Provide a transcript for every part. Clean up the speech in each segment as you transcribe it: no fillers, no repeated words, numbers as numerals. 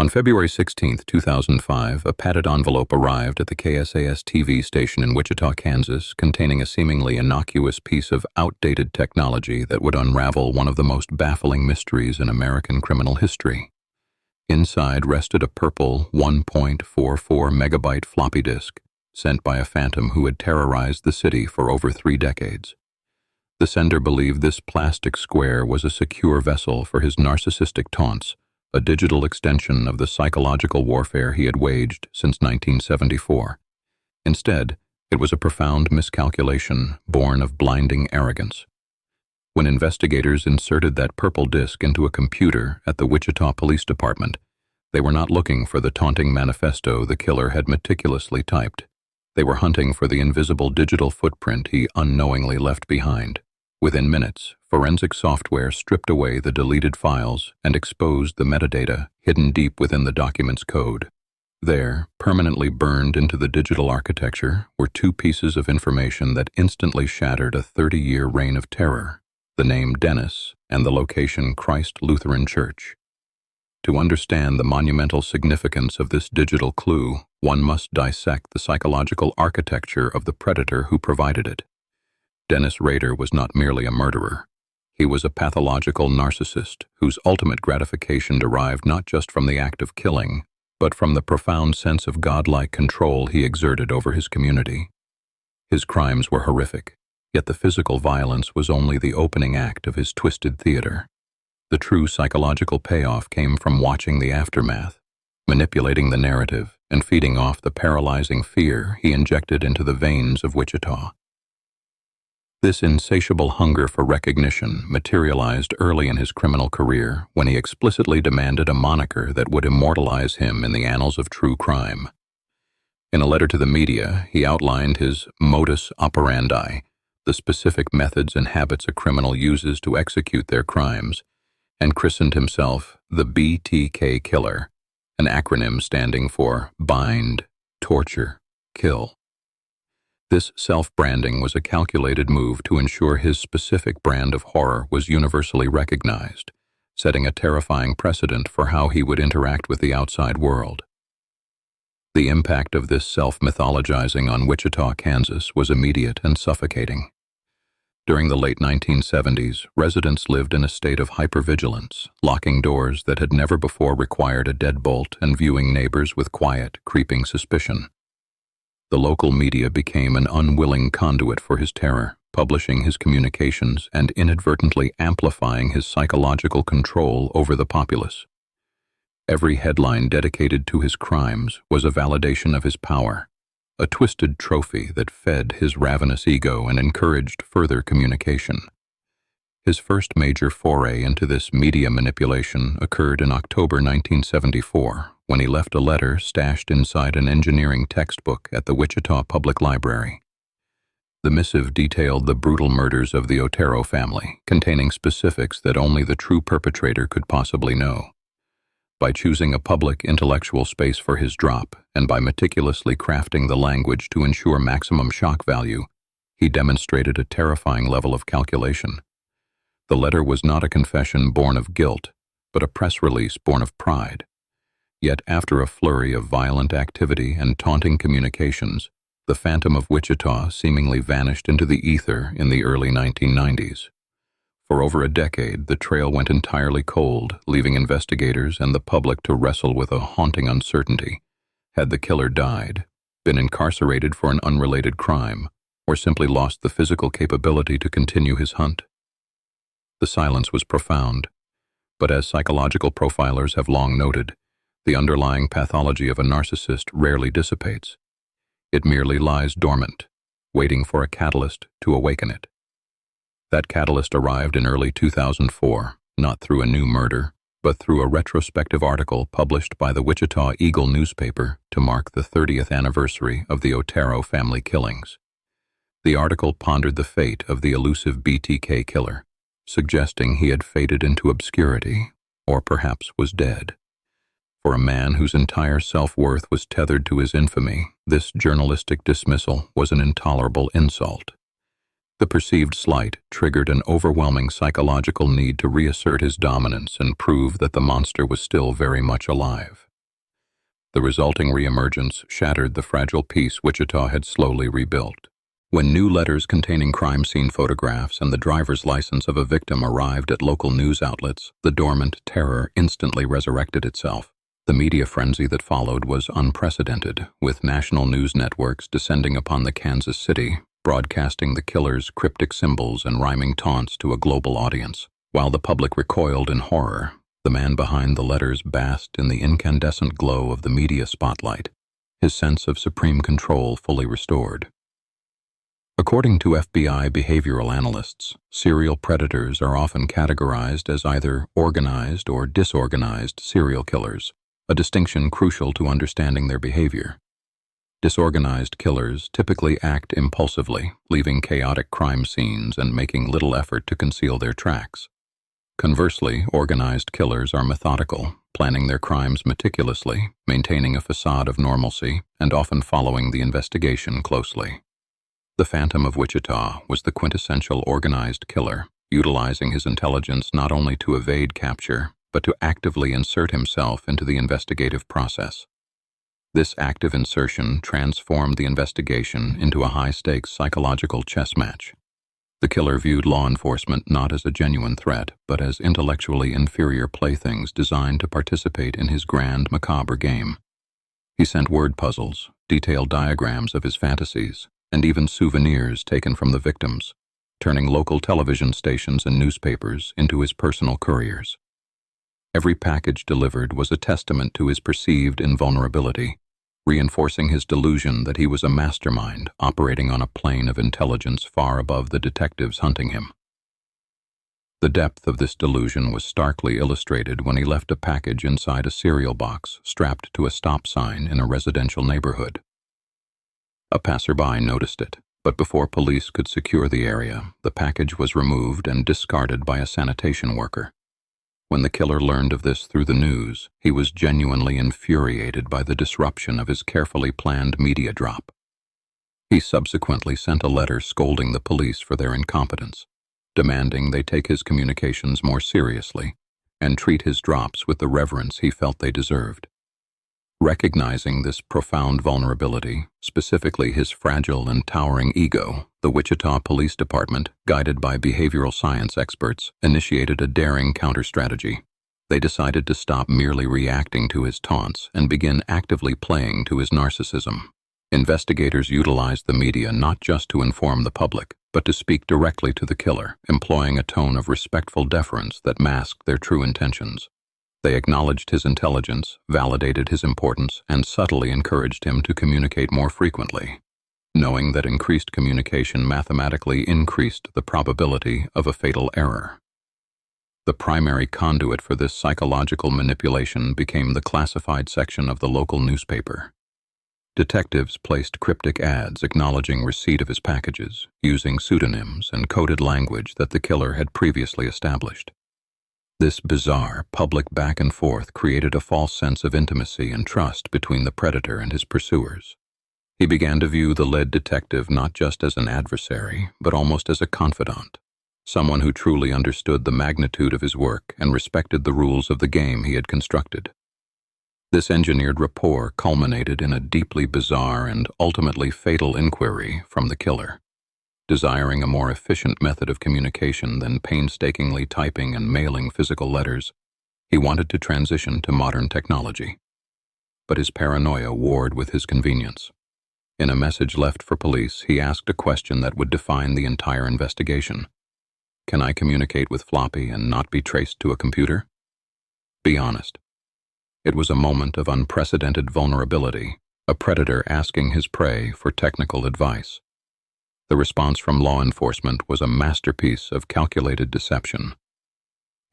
On February 16, 2005, a padded envelope arrived at the KSAS TV station in Wichita, Kansas, containing a seemingly innocuous piece of outdated technology that would unravel one of the most baffling mysteries in American criminal history. Inside rested a purple 1.44 megabyte floppy disk, sent by a phantom who had terrorized the city for over 3 decades. The sender believed this plastic square was a secure vessel for his narcissistic taunts, a digital extension of the psychological warfare he had waged since 1974. Instead, it was a profound miscalculation born of blinding arrogance. When investigators inserted that purple disk into a computer at the Wichita Police Department, they were not looking for the taunting manifesto the killer had meticulously typed. They were hunting for the invisible digital footprint he unknowingly left behind. Within minutes, forensic software stripped away the deleted files and exposed the metadata hidden deep within the document's code. There, permanently burned into the digital architecture, were 2 pieces of information that instantly shattered a 30-year reign of terror: the name Dennis and the location Christ Lutheran Church. To understand the monumental significance of this digital clue, one must dissect the psychological architecture of the predator who provided it. Dennis Rader was not merely a murderer. He was a pathological narcissist whose ultimate gratification derived not just from the act of killing, but from the profound sense of godlike control he exerted over his community. His crimes were horrific, yet the physical violence was only the opening act of his twisted theater. The true psychological payoff came from watching the aftermath, manipulating the narrative, and feeding off the paralyzing fear he injected into the veins of Wichita. This insatiable hunger for recognition materialized early in his criminal career when he explicitly demanded a moniker that would immortalize him in the annals of true crime. In a letter to the media, he outlined his modus operandi, the specific methods and habits a criminal uses to execute their crimes, and christened himself the BTK Killer, an acronym standing for Bind, Torture, Kill. This self-branding was a calculated move to ensure his specific brand of horror was universally recognized, setting a terrifying precedent for how he would interact with the outside world. The impact of this self-mythologizing on Wichita, Kansas was immediate and suffocating. During the late 1970s, residents lived in a state of hypervigilance, locking doors that had never before required a deadbolt and viewing neighbors with quiet, creeping suspicion. The local media became an unwilling conduit for his terror, publishing his communications and inadvertently amplifying his psychological control over the populace. Every headline dedicated to his crimes was a validation of his power, a twisted trophy that fed his ravenous ego and encouraged further communication. His first major foray into this media manipulation occurred in October 1974, when he left a letter stashed inside an engineering textbook at the Wichita Public Library. The missive detailed the brutal murders of the Otero family, containing specifics that only the true perpetrator could possibly know. By choosing a public intellectual space for his drop, and by meticulously crafting the language to ensure maximum shock value, he demonstrated a terrifying level of calculation. The letter was not a confession born of guilt, but a press release born of pride. Yet after a flurry of violent activity and taunting communications, the phantom of Wichita seemingly vanished into the ether in the early 1990s. For over a decade, the trail went entirely cold, leaving investigators and the public to wrestle with a haunting uncertainty. Had the killer died, been incarcerated for an unrelated crime, or simply lost the physical capability to continue his hunt? The silence was profound, but as psychological profilers have long noted, the underlying pathology of a narcissist rarely dissipates. It merely lies dormant, waiting for a catalyst to awaken it. That catalyst arrived in early 2004, not through a new murder, but through a retrospective article published by the Wichita Eagle newspaper to mark the 30th anniversary of the Otero family killings. The article pondered the fate of the elusive BTK killer, suggesting he had faded into obscurity, or perhaps was dead. For a man whose entire self-worth was tethered to his infamy, this journalistic dismissal was an intolerable insult. The perceived slight triggered an overwhelming psychological need to reassert his dominance and prove that the monster was still very much alive. The resulting reemergence shattered the fragile peace Wichita had slowly rebuilt. When new letters containing crime scene photographs and the driver's license of a victim arrived at local news outlets, the dormant terror instantly resurrected itself. The media frenzy that followed was unprecedented, with national news networks descending upon the Kansas City, broadcasting the killer's cryptic symbols and rhyming taunts to a global audience. While the public recoiled in horror, the man behind the letters basked in the incandescent glow of the media spotlight, his sense of supreme control fully restored. According to FBI behavioral analysts, serial predators are often categorized as either organized or disorganized serial killers, a distinction crucial to understanding their behavior. Disorganized killers typically act impulsively, leaving chaotic crime scenes and making little effort to conceal their tracks. Conversely, organized killers are methodical, planning their crimes meticulously, maintaining a facade of normalcy, and often following the investigation closely. The Phantom of Wichita was the quintessential organized killer, utilizing his intelligence not only to evade capture, but to actively insert himself into the investigative process. This active insertion transformed the investigation into a high-stakes psychological chess match. The killer viewed law enforcement not as a genuine threat, but as intellectually inferior playthings designed to participate in his grand macabre game. He sent word puzzles, detailed diagrams of his fantasies, and even souvenirs taken from the victims, turning local television stations and newspapers into his personal couriers. Every package delivered was a testament to his perceived invulnerability, reinforcing his delusion that he was a mastermind operating on a plane of intelligence far above the detectives hunting him. The depth of this delusion was starkly illustrated when he left a package inside a cereal box strapped to a stop sign in a residential neighborhood. A passerby noticed it, but before police could secure the area, the package was removed and discarded by a sanitation worker. When the killer learned of this through the news, he was genuinely infuriated by the disruption of his carefully planned media drop. He subsequently sent a letter scolding the police for their incompetence, demanding they take his communications more seriously and treat his drops with the reverence he felt they deserved. Recognizing this profound vulnerability, specifically his fragile and towering ego, the Wichita Police Department, guided by behavioral science experts, initiated a daring counter-strategy. They decided to stop merely reacting to his taunts and begin actively playing to his narcissism. Investigators utilized the media not just to inform the public, but to speak directly to the killer, employing a tone of respectful deference that masked their true intentions. They acknowledged his intelligence, validated his importance, and subtly encouraged him to communicate more frequently, knowing that increased communication mathematically increased the probability of a fatal error. The primary conduit for this psychological manipulation became the classified section of the local newspaper. Detectives placed cryptic ads acknowledging receipt of his packages, using pseudonyms and coded language that the killer had previously established. This bizarre, public back and forth created a false sense of intimacy and trust between the predator and his pursuers. He began to view the lead detective not just as an adversary, but almost as a confidant, someone who truly understood the magnitude of his work and respected the rules of the game he had constructed. This engineered rapport culminated in a deeply bizarre and ultimately fatal inquiry from the killer. Desiring a more efficient method of communication than painstakingly typing and mailing physical letters, he wanted to transition to modern technology. But his paranoia warred with his convenience. In a message left for police, he asked a question that would define the entire investigation. Can I communicate with floppy and not be traced to a computer? Be honest. It was a moment of unprecedented vulnerability, a predator asking his prey for technical advice. The response from law enforcement was a masterpiece of calculated deception.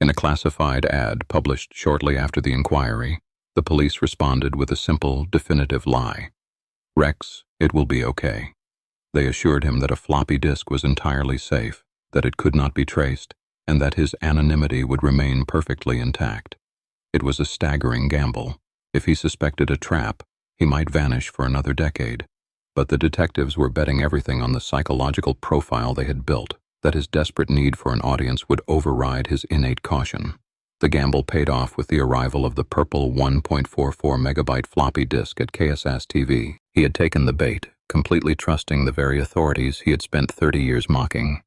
In a classified ad published shortly after the inquiry, the police responded with a simple, definitive lie. "Rex, it will be okay." They assured him that a floppy disk was entirely safe, that it could not be traced, and that his anonymity would remain perfectly intact. It was a staggering gamble. If he suspected a trap, he might vanish for another decade. But the detectives were betting everything on the psychological profile they had built, that his desperate need for an audience would override his innate caution. The gamble paid off with the arrival of the purple 1.44 megabyte floppy disk at KSS TV. He had taken the bait, completely trusting the very authorities he had spent 30 years mocking.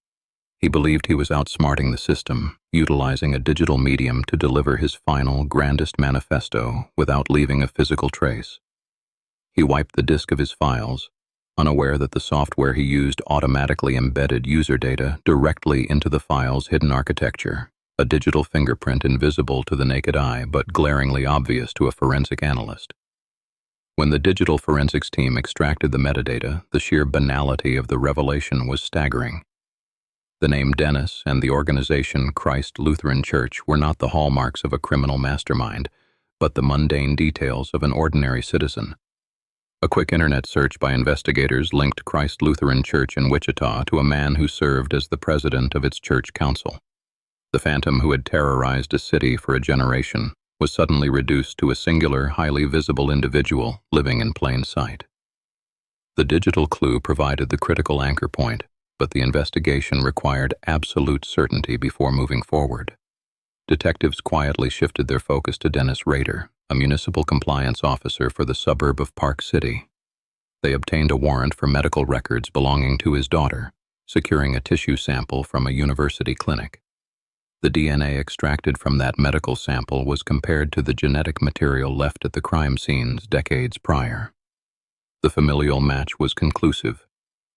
He believed he was outsmarting the system, utilizing a digital medium to deliver his final, grandest manifesto without leaving a physical trace. He wiped the disk of his files, unaware that the software he used automatically embedded user data directly into the file's hidden architecture, a digital fingerprint invisible to the naked eye but glaringly obvious to a forensic analyst. When the digital forensics team extracted the metadata, the sheer banality of the revelation was staggering. The name Dennis and the organization Christ Lutheran Church were not the hallmarks of a criminal mastermind, but the mundane details of an ordinary citizen. A quick internet search by investigators linked Christ Lutheran Church in Wichita to a man who served as the president of its church council. The phantom who had terrorized a city for a generation was suddenly reduced to a singular, highly visible individual living in plain sight. The digital clue provided the critical anchor point, but the investigation required absolute certainty before moving forward. Detectives quietly shifted their focus to Dennis Rader, a municipal compliance officer for the suburb of Park City. They obtained a warrant for medical records belonging to his daughter, securing a tissue sample from a university clinic. The DNA extracted from that medical sample was compared to the genetic material left at the crime scenes decades prior. The familial match was conclusive,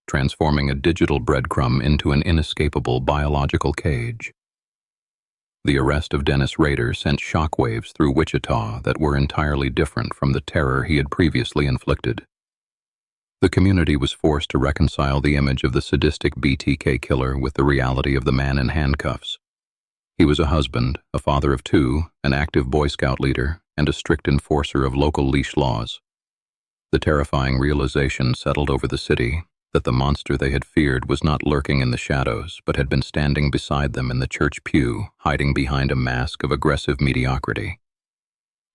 transforming a digital breadcrumb into an inescapable biological cage. The arrest of Dennis Rader sent shockwaves through Wichita that were entirely different from the terror he had previously inflicted. The community was forced to reconcile the image of the sadistic BTK killer with the reality of the man in handcuffs. He was a husband, a father of two, an active Boy Scout leader, and a strict enforcer of local leash laws. The terrifying realization settled over the city that the monster they had feared was not lurking in the shadows, but had been standing beside them in the church pew, hiding behind a mask of aggressive mediocrity.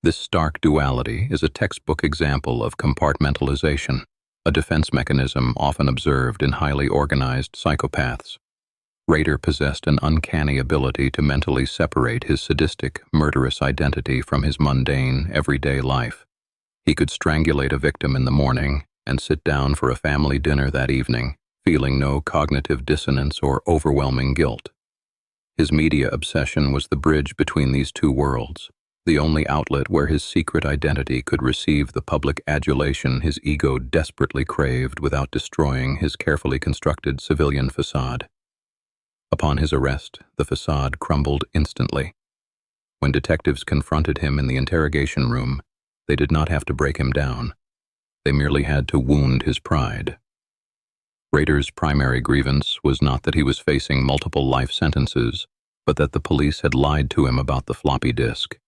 This stark duality is a textbook example of compartmentalization, a defense mechanism often observed in highly organized psychopaths. Rader possessed an uncanny ability to mentally separate his sadistic, murderous identity from his mundane, everyday life. He could strangulate a victim in the morning and sit down for a family dinner that evening, feeling no cognitive dissonance or overwhelming guilt. His media obsession was the bridge between these two worlds, the only outlet where his secret identity could receive the public adulation his ego desperately craved without destroying his carefully constructed civilian facade. Upon his arrest, the facade crumbled instantly. When detectives confronted him in the interrogation room, they did not have to break him down. They merely had to wound his pride. Rader's primary grievance was not that he was facing multiple life sentences, but that the police had lied to him about the floppy disk.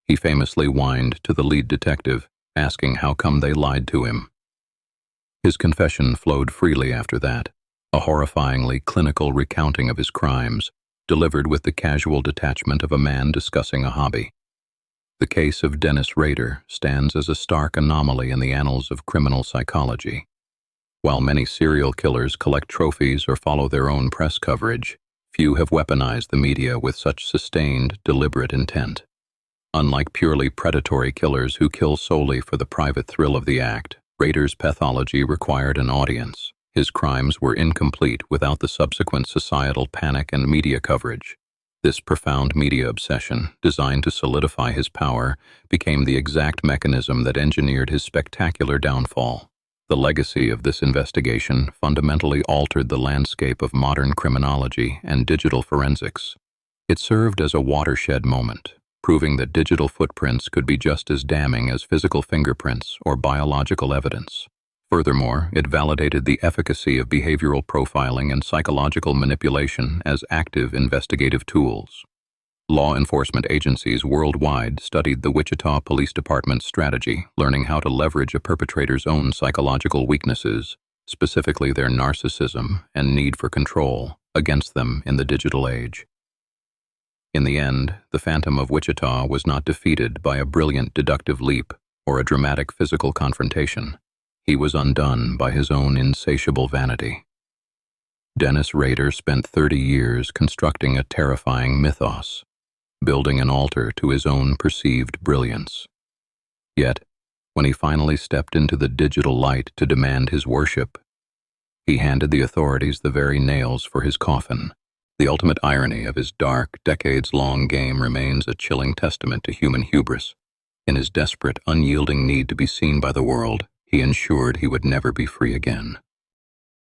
He famously whined to the lead detective, asking how come they lied to him. His confession flowed freely after that, a horrifyingly clinical recounting of his crimes, delivered with the casual detachment of a man discussing a hobby. The case of Dennis Rader stands as a stark anomaly in the annals of criminal psychology. While many serial killers collect trophies or follow their own press coverage, few have weaponized the media with such sustained, deliberate intent. Unlike purely predatory killers who kill solely for the private thrill of the act, Rader's pathology required an audience. His crimes were incomplete without the subsequent societal panic and media coverage. This profound media obsession, designed to solidify his power, became the exact mechanism that engineered his spectacular downfall. The legacy of this investigation fundamentally altered the landscape of modern criminology and digital forensics. It served as a watershed moment, proving that digital footprints could be just as damning as physical fingerprints or biological evidence. Furthermore, it validated the efficacy of behavioral profiling and psychological manipulation as active investigative tools. Law enforcement agencies worldwide studied the Wichita Police Department's strategy, learning how to leverage a perpetrator's own psychological weaknesses, specifically their narcissism and need for control, against them in the digital age. In the end, the Phantom of Wichita was not defeated by a brilliant deductive leap or a dramatic physical confrontation. He was undone by his own insatiable vanity. Dennis Rader spent 30 years constructing a terrifying mythos, building an altar to his own perceived brilliance. Yet, when he finally stepped into the digital light to demand his worship, he handed the authorities the very nails for his coffin. The ultimate irony of his dark, decades-long game remains a chilling testament to human hubris. In his desperate, unyielding need to be seen by the world, he ensured he would never be free again.